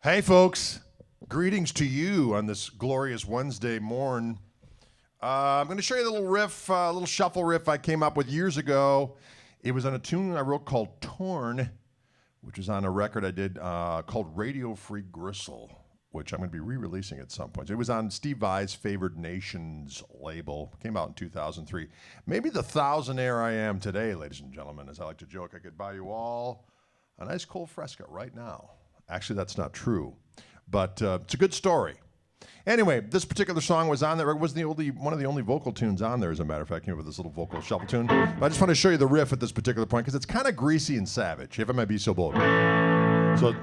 Hey, folks. Greetings to you on this glorious Wednesday morn. I'm going to show you a little riff, a little shuffle riff I came up with years ago. It was on a tune I wrote called Torn, which was on a record I did called Radio Free Gristle, which I'm going to be re-releasing at some point. It was on Steve Vai's Favored Nations label. Came out in 2003. Maybe the thousandaire I am today, ladies and gentlemen. As I like to joke, I could buy you all a nice cold Fresca right now. Actually, that's not true, but it's a good story. Anyway, this particular song was on there. It was one of the only vocal tunes on there, as a matter of fact. Came up with this little vocal shuffle tune. But I just want to show you the riff at this particular point because it's kind of greasy and savage, if I might be so bold. So.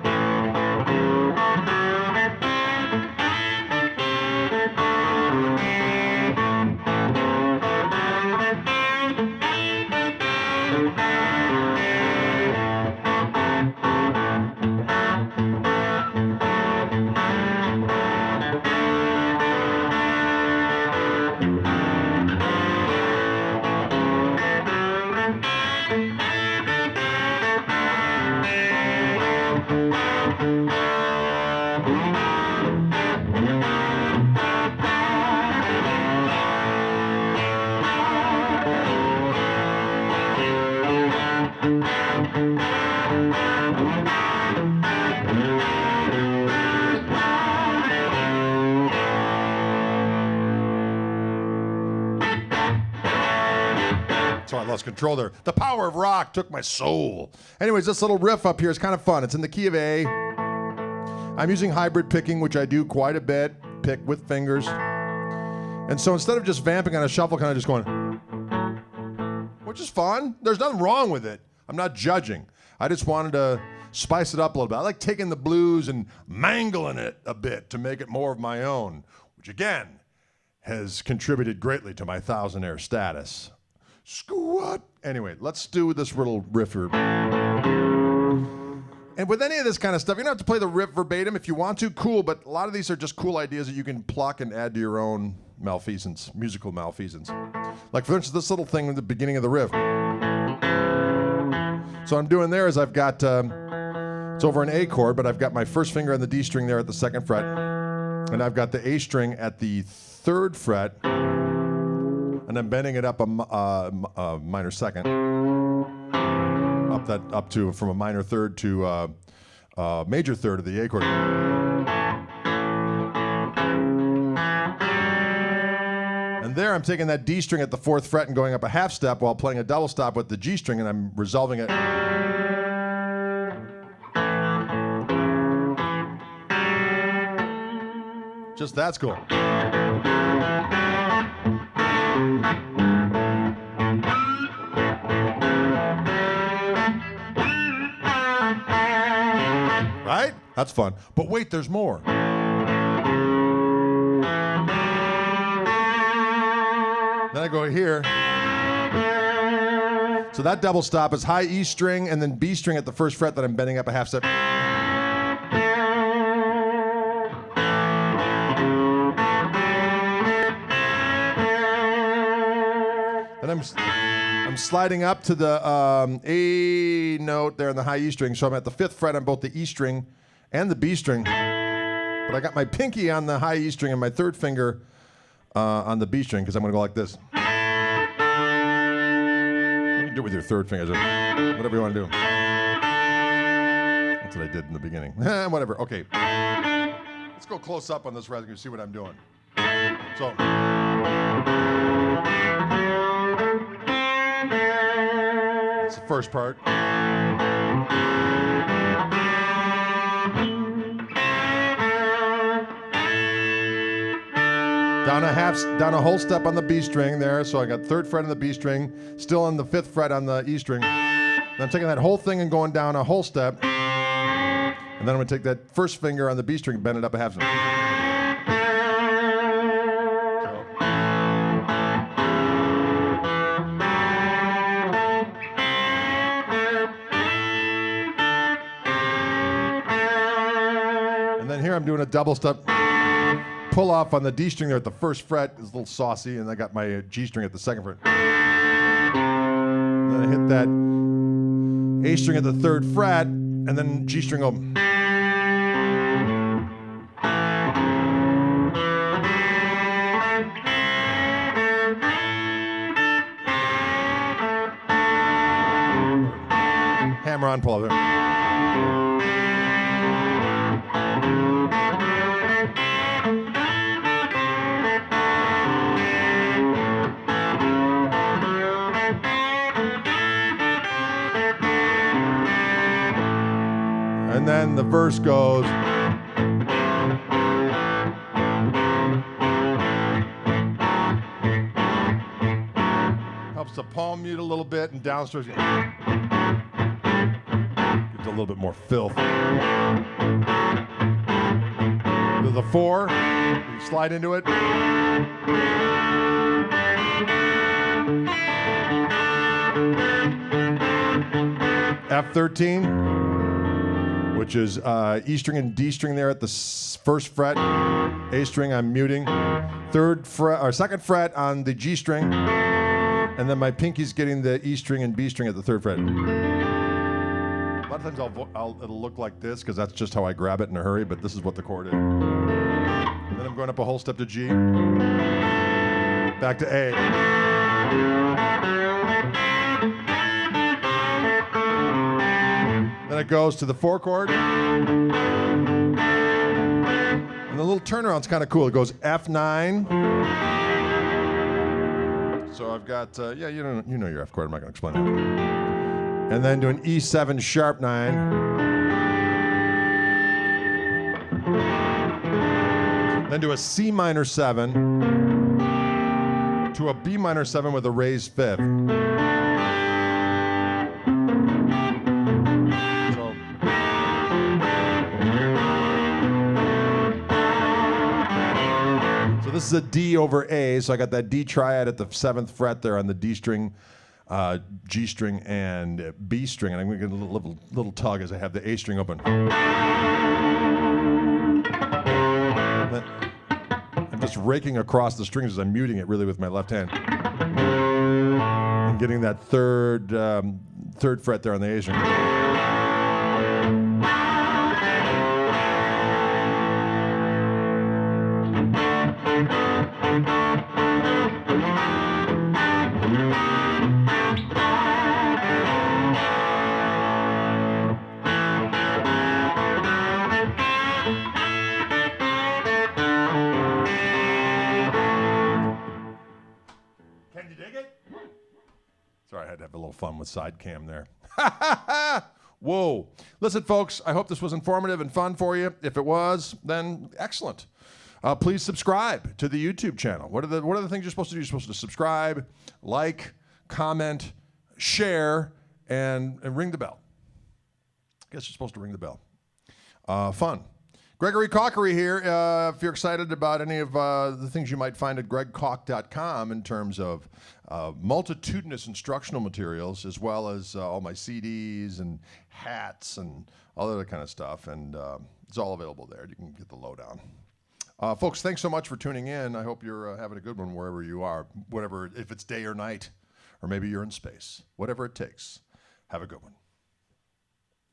Sorry, I lost control there. The power of rock took my soul. Anyways, this little riff up here is kind of fun. It's in the key of A. I'm using hybrid picking, which I do quite a bit, pick with fingers. And so instead of just vamping on a shuffle, kind of just going, which is fun. There's nothing wrong with it. I'm not judging. I just wanted to spice it up a little bit. I like taking the blues and mangling it a bit to make it more of my own, which again has contributed greatly to my thousandaire status. Squat. Anyway, let's do this little riffer. And with any of this kind of stuff, you don't have to play the riff verbatim if you want to. Cool, but a lot of these are just cool ideas that you can pluck and add to your own malfeasance, musical malfeasance. Like, for instance, this little thing at the beginning of the riff. So what I'm doing there is I've got, it's over an A chord, but I've got my first finger on the D string there at the 2nd fret. And I've got the A string at the 3rd fret. And I'm bending it up a minor 2nd, up to from a minor 3rd to major 3rd of the A chord. And there I'm taking that D string at the 4th fret and going up a half step while playing a double stop with the G string, and I'm resolving it. Just that's cool. Right? That's fun. But wait, there's more. Then I go here. So that double stop is high E string and then B string at the 1st fret that I'm bending up a half step. And I'm sliding up to the A note there in the high E string, so I'm at the 5th fret on both the E string and the B string. But I got my pinky on the high E string and my 3rd finger on the B string, because I'm going to go like this. You can do it with your 3rd finger, whatever you want to do. That's what I did in the beginning. Whatever, okay. Let's go close up on this rather than see what I'm doing. So. That's the first part. Down a whole step on the B string there, so I got 3rd fret on the B string, still on the 5th fret on the E string. Then I'm taking that whole thing and going down a whole step, and then I'm going to take that 1st finger on the B string and bend it up a half step. Here I'm doing a double step pull off on the D string there at the 1st fret. It's a little saucy, and I got my G string at the 2nd fret. And then I hit that A string at the 3rd fret, and then G string open. hammer-on pull. And then the verse goes. Helps the palm mute a little bit and downstairs. Gives a little bit more filth. There's a 4. You slide into it. F13. Which is E string and D string there at the first fret. A string I'm muting. Second fret on the G string. And then my pinky's getting the E string and B string at the 3rd fret. A lot of times it'll look like this because that's just how I grab it in a hurry, but this is what the chord is. And then I'm going up a whole step to G. Back to A. Then it goes to the 4 chord. And the little turnaround's kind of cool. It goes F9. So I've got, you know your F chord. I'm not going to explain that. And then to an E7 sharp 9. Then to a C minor 7. To a B minor 7 with a raised 5th. This is a D over A, so I got that D triad at the 7th fret there on the D string, G string, and B string, and I'm going to get a little tug as I have the A string open. I'm just raking across the strings as I'm muting it really with my left hand. And getting that third fret there on the A string. Sorry, I had to have a little fun with side cam there. Whoa. Listen, folks, I hope this was informative and fun for you. If it was, then excellent. Please subscribe to the YouTube channel. What are the things you're supposed to do? You're supposed to subscribe, like, comment, share, and ring the bell. I guess you're supposed to ring the bell. Fun. Gregory Cockery here. If you're excited about any of the things you might find at gregkoch.com in terms of multitudinous instructional materials, as well as all my CDs and hats and all that other kind of stuff, and it's all available there. You can get the lowdown. Folks, thanks so much for tuning in. I hope you're having a good one wherever you are, whatever, if it's day or night, or maybe you're in space. Whatever it takes. Have a good one.